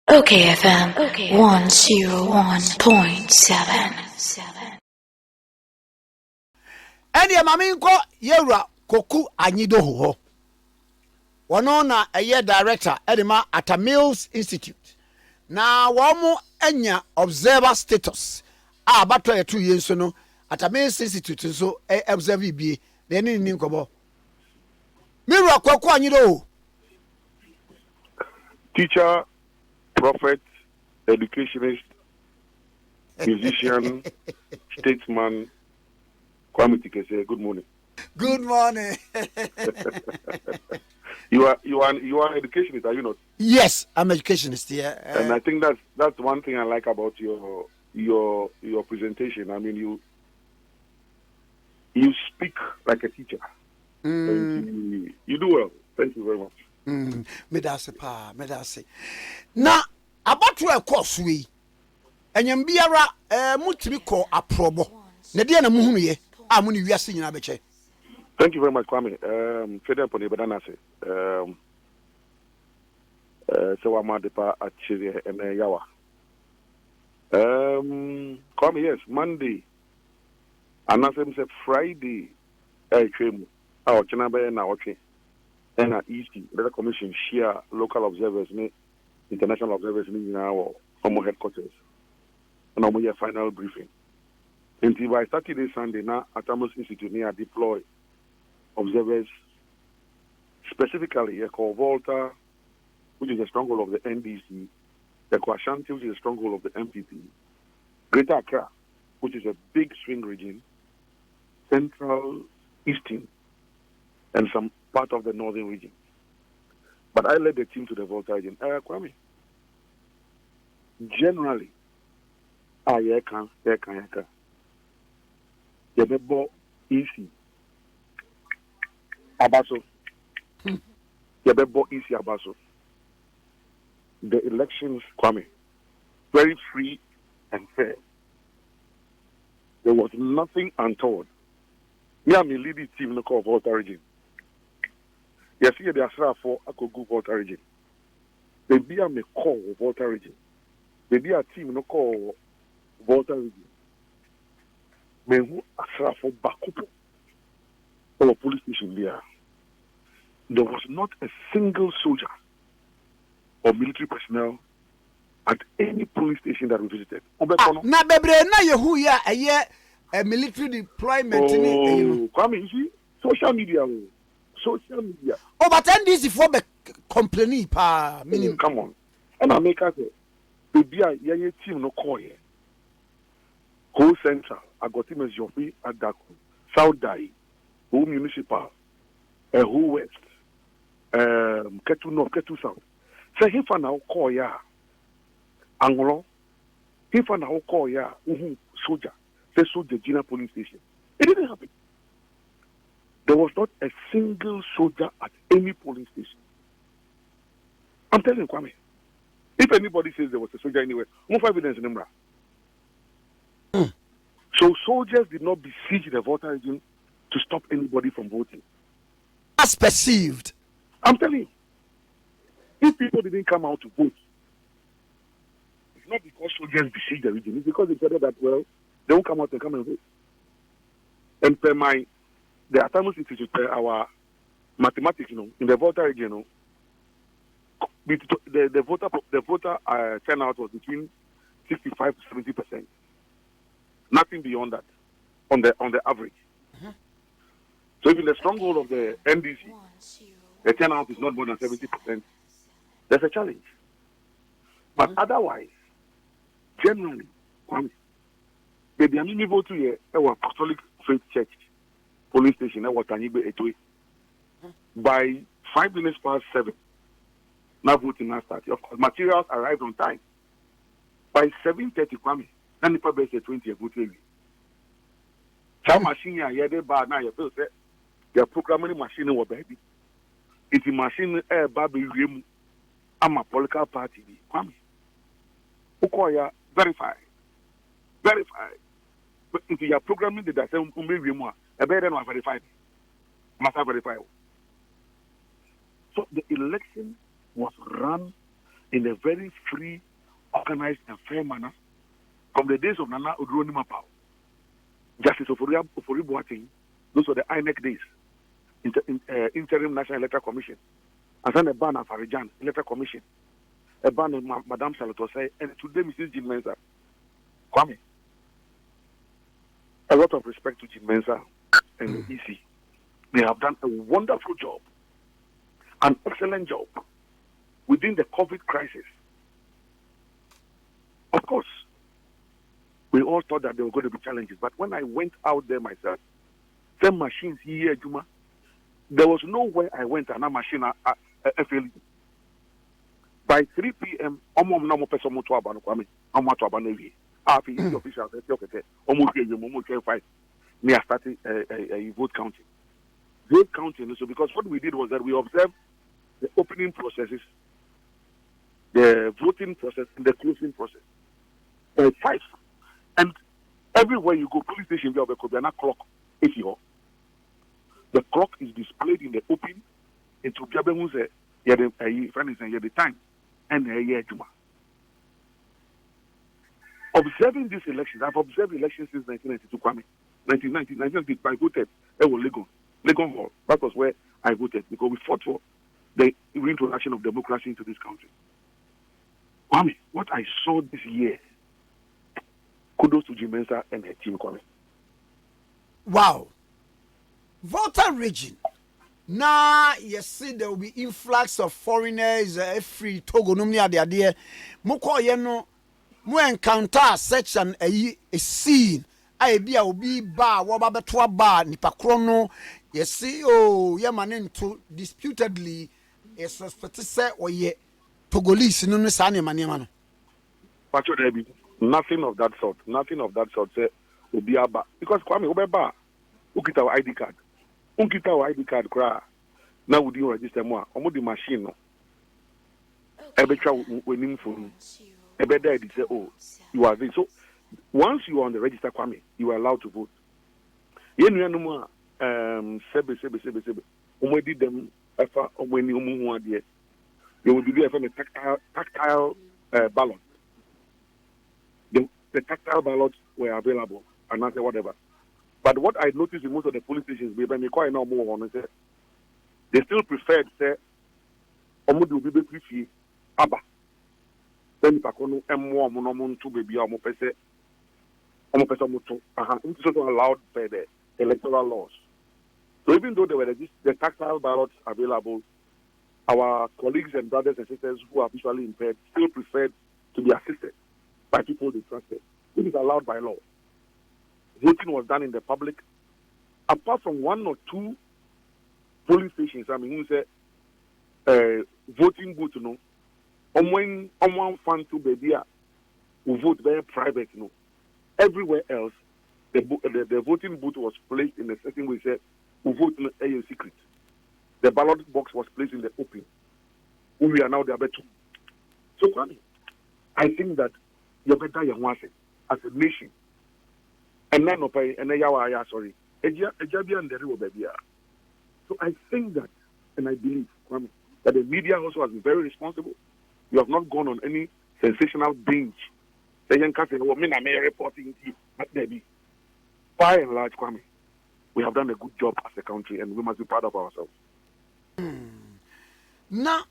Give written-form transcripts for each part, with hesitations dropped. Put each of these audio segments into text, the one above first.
OKFM 101.7. And your maminko yewra Koku Anyidoho. One on a year director Edema at a Mills Institute. Now one enya observer status. But 2 years so no at a Mills Institute so observe be then in Ninkobo. Mirror Koku Anyidoho. Teacher, prophet, educationist, musician, statesman, Kwame Tikese, good morning. Good morning. You are an educationist, are you not? Yes, I'm educationist, yeah. And I think that's one thing I like about your presentation. I mean, you speak like a teacher. And you do well. Thank you very much. Medase. Na abatu e course we enyam biara mutimi ko aprobo na de na muhunu ye amuni wiase nyina beche. Thank you very much, Kwame. Federal Pony Badana say so wama depa achire ene yawa. Kwame, yes, Monday and I say Friday twemu a ochina be na otwe and EC, the commission share local observers, international observers in our headquarters. And I'm here final briefing. Until by Saturday, Sunday, now at Amos Institute, near deploy observers specifically called Volta, which is a stronghold of the NDC, the Ashanti, which is a stronghold of the MPP, Greater Accra, which is a big swing region, Central Eastern, and some part of the northern region. But I led the team to the Volta region. Kwame, generally, you easy. Abaso. Easy Abaso. The elections, Kwame, very free and fair. There was nothing untoward. Me and my leading team in the Volta region. Yes, here they are for a Koku Volta region. They be a call Volta region. They be a team no call Volta region. Me who asra for Bakupo or police station there. There was not a single soldier or military personnel at any police station that we visited. Na bebre na yehu ya a military deployment ni Kwame, you see social media. Oh, but NDC for be complaining pa minimum. Come on. And I make us baby a young team no call here. Whole Central, I got him as Jofi Adaku, South Dai, Who Municipal, Who West, Ketu North, Ketu South. So he found out call ya Anglo, he found out call ya soldier, the soldier Gina police station. It didn't happen. There was not a single soldier at any polling station. I'm telling you, Kwame. If anybody says there was a soldier anywhere, no evidence in Nimra. So soldiers did not besiege the voter region to stop anybody from voting. As perceived. I'm telling you. If people didn't come out to vote, it's not because soldiers besieged the region. It's because they said that, well, they won't come out and come and vote. And per the Autonomous Institute, our mathematics, in the voter region, the voter turnout was between 65 to 70%. Nothing beyond that on the average. So if in the stronghold of the NDC, the turnout is not more than 70%, there's a challenge. But otherwise, generally, the Biamini vote to our Catholic Faith Church police station by 5 minutes past 7. Now voting now started. Of course, materials arrived on time. By 7:30, Kwame, then the public said 20 vote. Some machine here, they bad now. You feel say their programming machine was baby. It's a machine baby. I'm a political party. Kwame, Ukoya verify. But if you are programming the data, a better than verify. Must have verified. So the election was run in a very free, organized, and fair manner from the days of Nana Odroni Mapao. Justice Ofori Boateng, those were the INEC days, Interim National Electoral Commission. And then a ban of Farijan, Electoral Commission, a ban of Madame Salotosai, and today Mrs. Jim Mensah. Kwame, a lot of respect to Jim Mensah and the EC. They have done a wonderful job, an excellent job within the COVID crisis. Of course, we all thought that there were going to be challenges, but when I went out there myself, same machines here, Juma, there was nowhere I went and a machine FLE. By 3 p.m., almost officials near starting a vote counting. Vote counting, so because what we did was that we observed the opening processes, the voting process, and the closing process. 5. And everywhere you go, police station, you have a clock. If you the clock is displayed in the open into the time and Juma. Observing these elections, I've observed elections since 1992, Kwame. 1990, I voted. It was Legon Hall. That was where I voted because we fought for the reintroduction of democracy into this country. Kwame, what I saw this year, kudos to Jim Mensah and her team, Kwame. Wow. Voter region. Now, you see, there will be influx of foreigners, free Togo, Numia, the idea. Moko, you know, mo encounter such a scene. I be a be bar, wababa bar, nipakrono, you see, oh, yeah, man, into disputedly, a suspect say, or ye Togolese, no, Sani, Maniamano. Nothing of that sort. Nothing of that sort. Say, Obiaba. Because Kwame, Obeba, Ukita our ID card. Ukita our ID card, cry. Now we do register more. Omo the machine, no. Ebetra winning phone. Ebeda, it say, oh, you are this. So, once you are on the register, Kwame, you are allowed to vote. You know, sebe. Omo did them, efa, omo ni omo one there. They will do a tactile ballot. The tactile ballots were available, and not whatever. But what I noticed in most of the police stations, they still preferred, say, Omudu Bibe Prifi, Abba. Then Pacono, M1, Monomon, 2 baby, Omopese, Omopesamoto, it's also allowed by the electoral laws. So even though there were the tactile ballots available, our colleagues and brothers and sisters who are visually impaired still preferred to be assisted by people they trusted. It is allowed by law. Voting was done in the public. Apart from 1 or 2 polling stations, I mean, who say voting booth, you know, on one fan to baby, who vote very private, you know. Everywhere else, the voting booth was placed in a certain way, say, who vote in a secret. The ballot box was placed in the open. We are now the other 2. So, I think that you better as a nation. And then sorry. So I think that, and I believe, that the media also has been very responsible. You have not gone on any sensational binge. They can say, "Oh, me na me reporting at Debbie." By and large, Kwame, we have done a good job as a country, and we must be proud of ourselves. Now,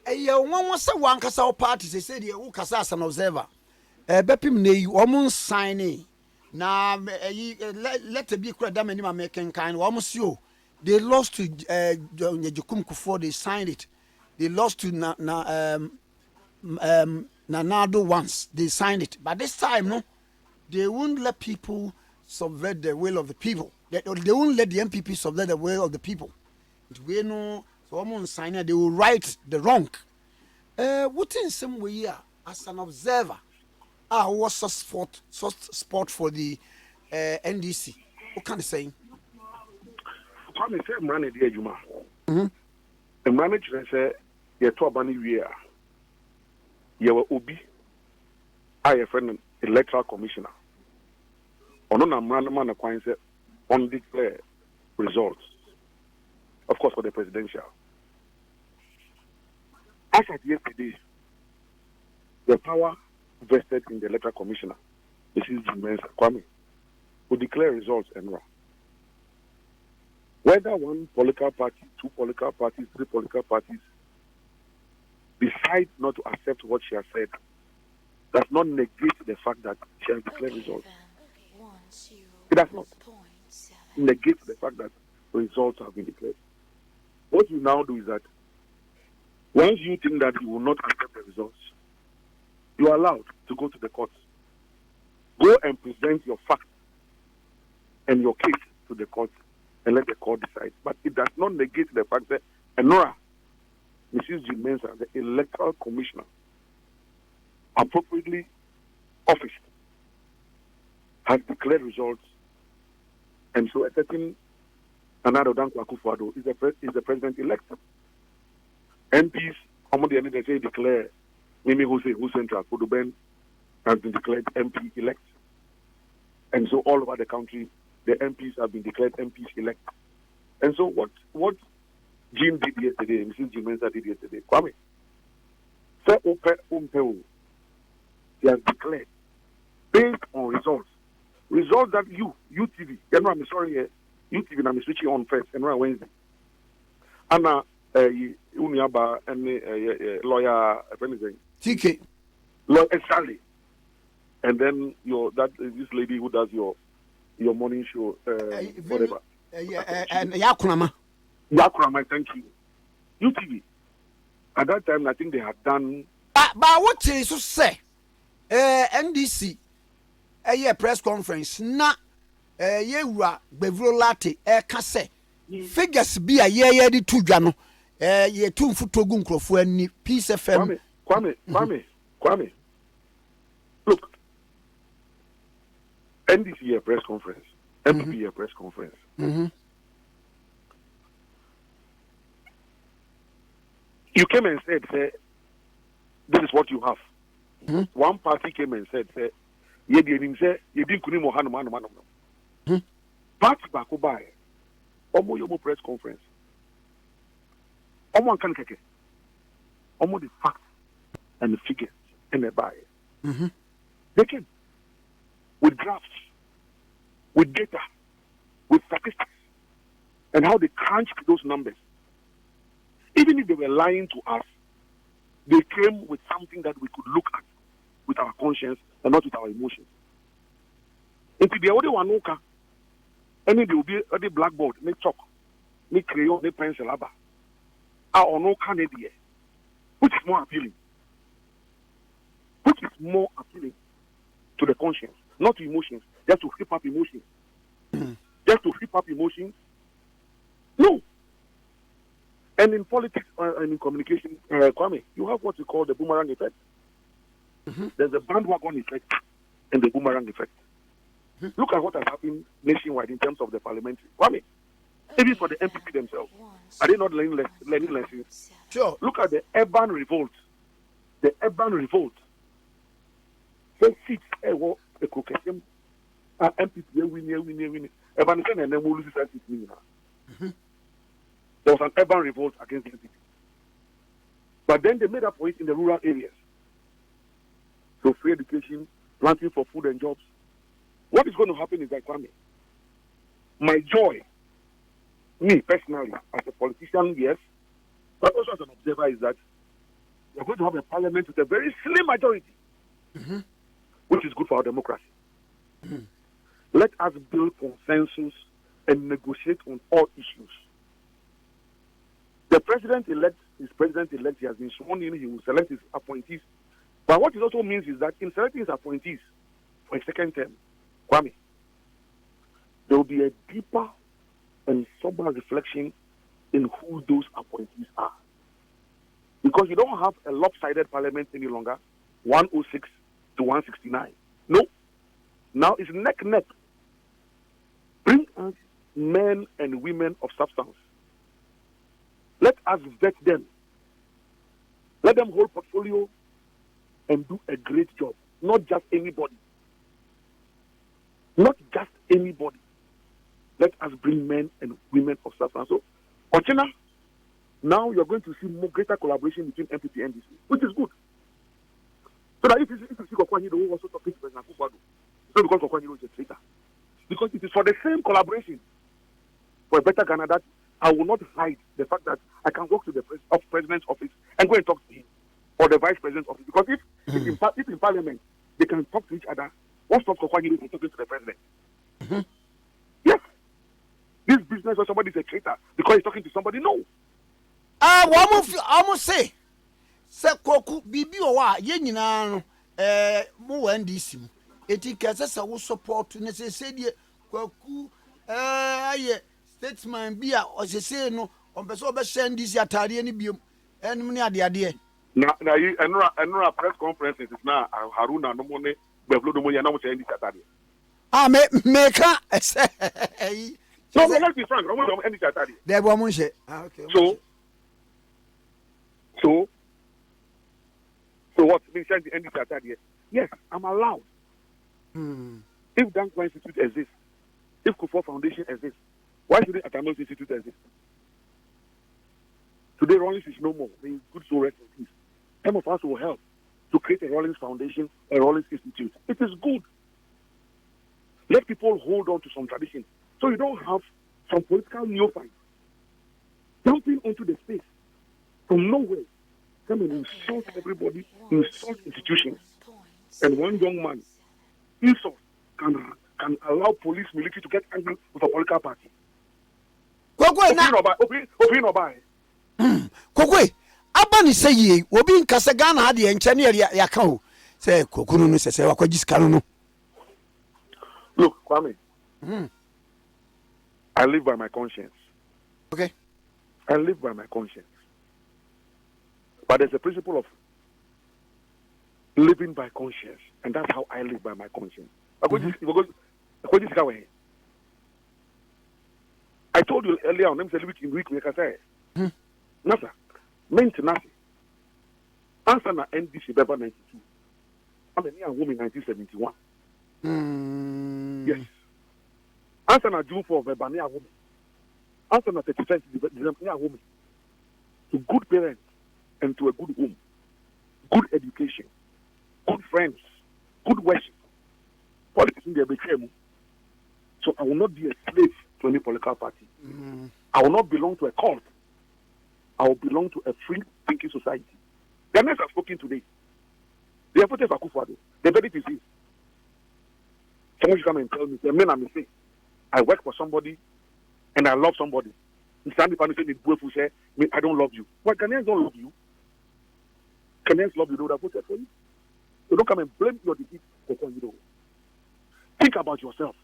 one was a one Casal party, they said, you Casa as an observer. Bepim ne, woman signing. Now, let it be quite damn any American kind. Almost you. They lost to Jakum Kufor, they signed it. They lost to Nanado once, they signed it. But this time, no, they won't let people subvert the will of the people. They won't let the MPP subvert the will of the people. We know, so someone sign it, they will right the wrong. What in some way, as an observer, what's a sport for the NDC? What can I say? Kwame say manage the Juma. The manager say you to abani we are. You were Obi. I a friend electoral commissioner. Ono na man kwan say undeclared results. Of course for the presidential. As at yesterday, the power vested in the Electoral Commissioner, Mrs. Jimenez Kwame, to declare results and whether one political party, two political parties, three political parties decide not to accept what she has said, does not negate the fact that she has declared results. It does not negate the fact that results have been declared. What you now do is that once you think that you will not accept the results, you are allowed to go to the courts. Go and present your facts and your case to the court and let the court decide. But it does not negate the fact that Enora, Mrs. G. Mensah, the Electoral Commissioner, appropriately officed, has declared results, and so a certain Anado Dankwa Akufo-Addo is the president-elect. MPs, among the end, they say declare Mimi Hussein Central Kuduben has been declared MP-elect. And so all over the country, the MPs have been declared MPs-elect. And so what Jim did yesterday, Mrs. Jim Mensah did yesterday, Kwame, he has declared based on results that UTV, I'm sorry, UTV, I'm switching on first, and Wednesday. Anna, Uniaba, and lawyer, TK. Lawyer Sally. And then this lady who does your morning show, whatever. And Yakurama. Yakurama, thank you. UTV. At that time, I think they had done. But what is to say? NDC, a press conference, na yewura Bevro Latte, kase. Figures be a year di two jano. Ye two futogun crofo ni Peace FM. Kwame. Look, NDC a press conference, MPP a press conference. You came and said, this is what you have. One party came and said, you didn't kuni mo hanu. Party back Omo press conference. Omo kan keke. Omo the facts and the figures and the buy. They came with drafts, with data, with statistics, and how they crunched those numbers. Even if they were lying to us, they came with something that we could look at with our conscience and not with our emotions. And to the other one, and there will be a blackboard, me chalk, me crayon, me pencil, or no Canadian, which is more appealing. Which is more appealing to the conscience, not to emotions, just to flip up emotions. Just to flip up emotions? No. And in politics and in communication, Kwame, you have what we call the boomerang effect. There's a bandwagon effect and the boomerang effect. Look at what has happened nationwide in terms of the parliamentary. Kwame, even for the MPP themselves, are they not learning lessons? Sure. Look at the urban revolt. The urban revolt. So seats, a crooked MPP, winning. Urban and then we'll lose it. There was an urban revolt against the MPP. But then they made up for it in the rural areas. So free education, planting for food and jobs. What is going to happen is that, Kwame, my joy, me personally, as a politician, yes, but also as an observer, is that we're going to have a parliament with a very slim majority, which is good for our democracy. Let us build consensus and negotiate on all issues. The president-elect is president-elect. He has been sworn in. He will select his appointees. But what it also means is that in selecting his appointees for a second term, Kwame, there will be a deeper and sober reflection in who those appointees are. Because you don't have a lopsided parliament any longer, 106 to 169. No. Now it's neck. Bring us men and women of substance. Let us vet them. Let them hold portfolio and do a great job. Not just anybody. Not just anybody. Let us bring men and women of substance. So, Ochina, now you're going to see more greater collaboration between MPP and NDC, which is good. So that if you see Koku Anyidoho also talking to President Akufo-Addo, it's not because Koku Anyidoho is a traitor. Because it is for the same collaboration for a better Ghana that I will not hide the fact that I can walk to the president's office and go and talk to him or the vice president's office. Because if in Parliament they can talk to each other, what stops Koku Anyidoho from talking to the president? Mm-hmm. Yes. This business where somebody is a traitor because he's talking to somebody, no. Almost say Koku bibi owa ye nyina no mo NDC mu eti kase se wo support ne se die Koku aye statesman bi a o se no on pese o be share NDC atare ni biom enum ne ade na yi enura press conference is na Haruna no mo ne Bevlo no mo ya na mo share NDC atare me ka no let's be frank no mo NDC atare there bo mo she okay so what? They said the NDC atare. Yes, I'm allowed. If Dankwa Institute exists, if Kufuor Foundation exists, why shouldn't Atamos Institute exist? Today, Rollins is no more. May good soul rest in peace. Some of us will help to create a Rollins Foundation, a Rollins Institute. It is good. Let people hold on to some tradition, so you don't have some political neophytes jumping onto the space from nowhere. Come and insult everybody, insult institutions. And one young man, insult can allow police, military to get angry with a political party. Kokwe, abani say ye, obi in Kasagana had the engineer yakao. Say Kokunu say Wakajis Kanuno. Look, Kwame. I live by my conscience. Okay. I live by my conscience. But there's a principle of living by conscience, and that's how I live by my conscience. I told you earlier on, let me say, week, I say, Nasa, maintenance. Answer na NDC Beba 92. I'm a young woman in 1971. Yes. Answer na June 4 Beba, near woman. Answer na 31st December, near woman. To good parents and to a good home, good education, good friends, good worship. Politics in the became. So I will not be a slave to any political party. I will not belong to a cult. I will belong to a free thinking society. The men have spoken today. They have voted for Akufo-Addo. The verdict is this. Someone should come and tell me, the men are mistake. I work for somebody and I love somebody. Stand up and say, I don't love you. Why Ghanaians don't love you? Ghanaians love you, they would have voted for you. So don't come and blame your defeat for Koku Anyidoho. Think about yourself.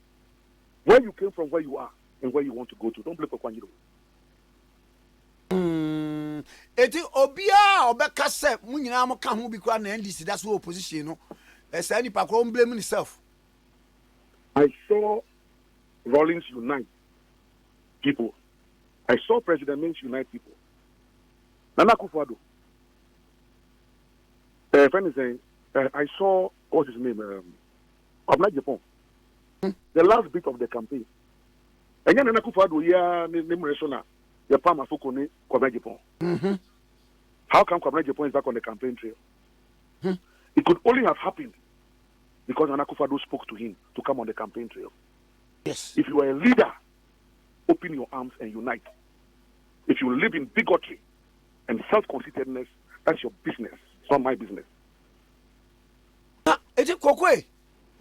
Where you came from, where you are, and where you want to go to. Don't blame Koku Anyidoho. Eti obia obeka se mu nyina mo ka ho bi kwa na NDC that's what opposition no. Say any pa blame himself. I saw Rollins unite people. I saw President Mench unite people. Nana Akufo-Addo. Friend is saying, I saw, what's his name? Kwabena Japan. The last bit of the campaign. And then Nana Akufo-Addo, name Resona, the Palma Fokone, Kwabena Japan. How come Kwabena Japan is back on the campaign trail? It could only have happened because Nana Akufo-Addo spoke to him to come on the campaign trail. Yes. If you are a leader, open your arms and unite. If you live in bigotry and self-conceitedness, that's your business. It's not my business. It's a Kokwe.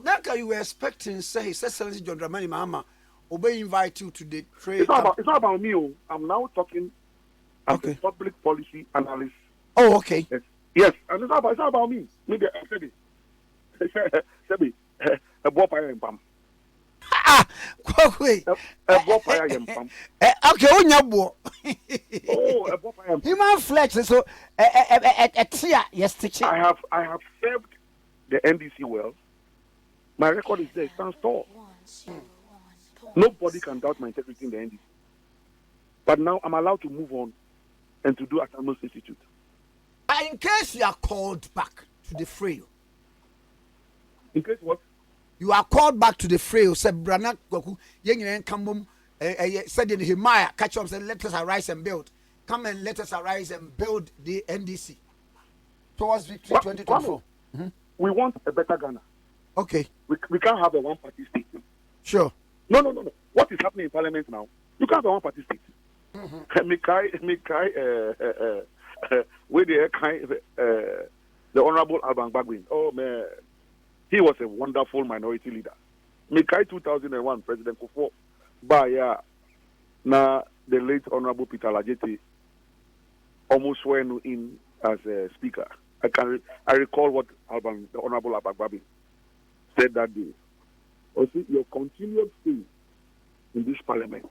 That you were expecting, say, His Excellency John Dramani Mahama, obey invite you to the trade. It's not about me. I'm now talking as a public policy analyst. Oh, okay. Yes. And it's not about me. Maybe I said it. A boy in Pam. Kokwe. A boy in Pam. Okay, on your boy. Oh, a boy in Pam. Human flesh, so a tear, yes, teacher. I have served the NDC well. My record is there, it stands tall. Nobody can doubt my integrity in the NDC. But now I'm allowed to move on and to do Atamos Institute. In case you are called back to the fray. In case what? You are called back to the fray. Said Brana Koku, Yang Kambum, said in Nehemiah, catch up, said, let us arise and build. Come and let us arise and build the NDC towards victory 2024. we want a better Ghana. Okay. We can't have a one-party state. Sure. No. What is happening in Parliament now? You can't have a one-party state. Where the Honorable Alban Bagwin. Oh man, he was a wonderful minority leader. Mikai 2001 President Kufuor. But now the late Honorable Peter Lajete almost sworn in as a speaker. I recall what the Honorable Alban Bagwin said that day. Also, your continued stay in this parliament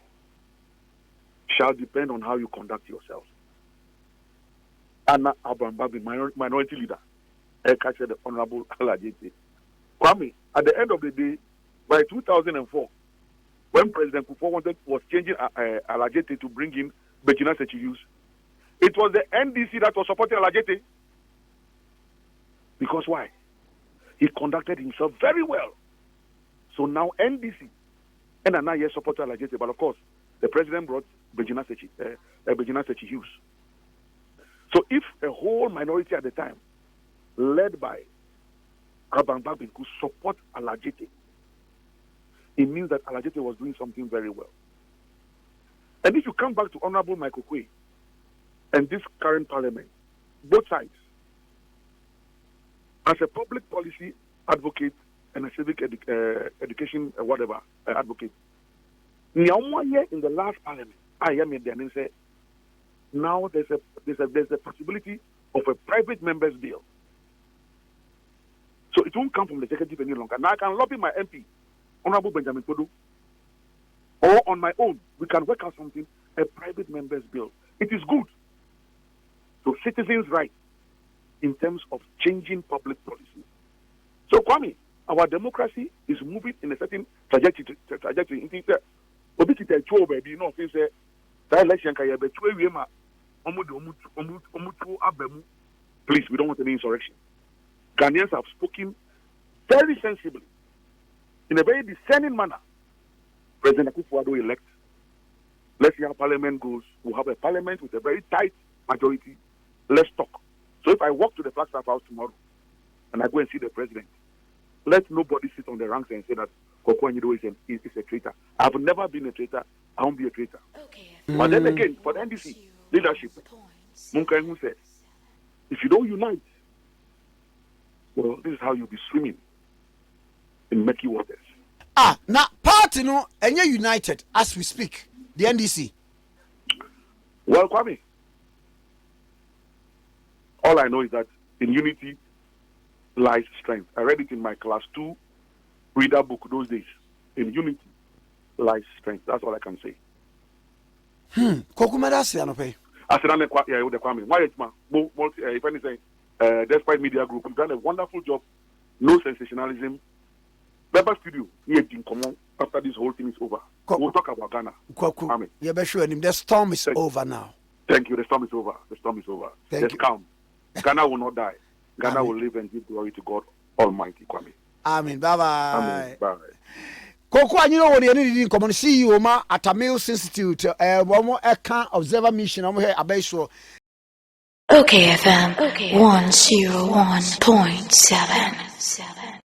shall depend on how you conduct yourself. Anna Alban Bagwin, minority leader, captured the Honorable Alajete. Kwame, at the end of the day, by 2004, when President Kufuor was changing Alajete to bring in Begina Sechi, it was the NDC that was supporting Alajete. Because why? He conducted himself very well. So now NDC and now yes support Alajete, but of course the president brought Begina Sechi Hughes. So if a whole minority at the time, led by Alban Bagwin, could support Alajete, it means that Alajete was doing something very well. And if you come back to Honorable Michael Quay and this current parliament, both sides, as a public policy advocate and a civic education advocate, in the last parliament, I am in there and say, now there's a possibility of a private member's bill. So it won't come from the executive any longer. Now I can lobby my MP, Honorable Benjamin Kodu, or on my own, we can work out something, a private member's bill. It is good. So citizens' rights in terms of changing public policy. So Kwame, our democracy is moving in a certain trajectory. Please, we don't want any insurrection. Ghanaians have spoken very sensibly, in a very discerning manner. President Akufo-Addo elect. Let's see how Parliament goes. We'll have a Parliament with a very tight majority. Let's talk. So if I walk to the Flagstaff House tomorrow and I go and see the president, let nobody sit on the ranks and say that Koku Anyidoho is a traitor. I've never been a traitor. I won't be a traitor. But then again, for the NDC leadership, Munkaengu said, if you don't unite, well, this is how you'll be swimming in murky waters. Now party no, and you're united as we speak. The NDC. Well, Kwame, all I know is that in unity lies strength. I read it in my class 2 reader book those days. In unity lies strength. That's all I can say. Kokumada Sianope. I said, Kwame. Why it's if anything, despitemedia group, we've done a wonderful job. No sensationalism. Beba Studio, after this whole thing is over. We'll talk about Ghana. Koku, you're sure the storm is over now. Thank you. The storm is over. The storm is over. Let's calm. Ghana will not die. Ghana will live and give glory to God Almighty. Kwame. Amen. Bye bye. Amen. Bye. Koku Anyidoho what you need in common CEO ma at a Mills Institute one more account observer mission I'm here abeso. OKFM 101.7.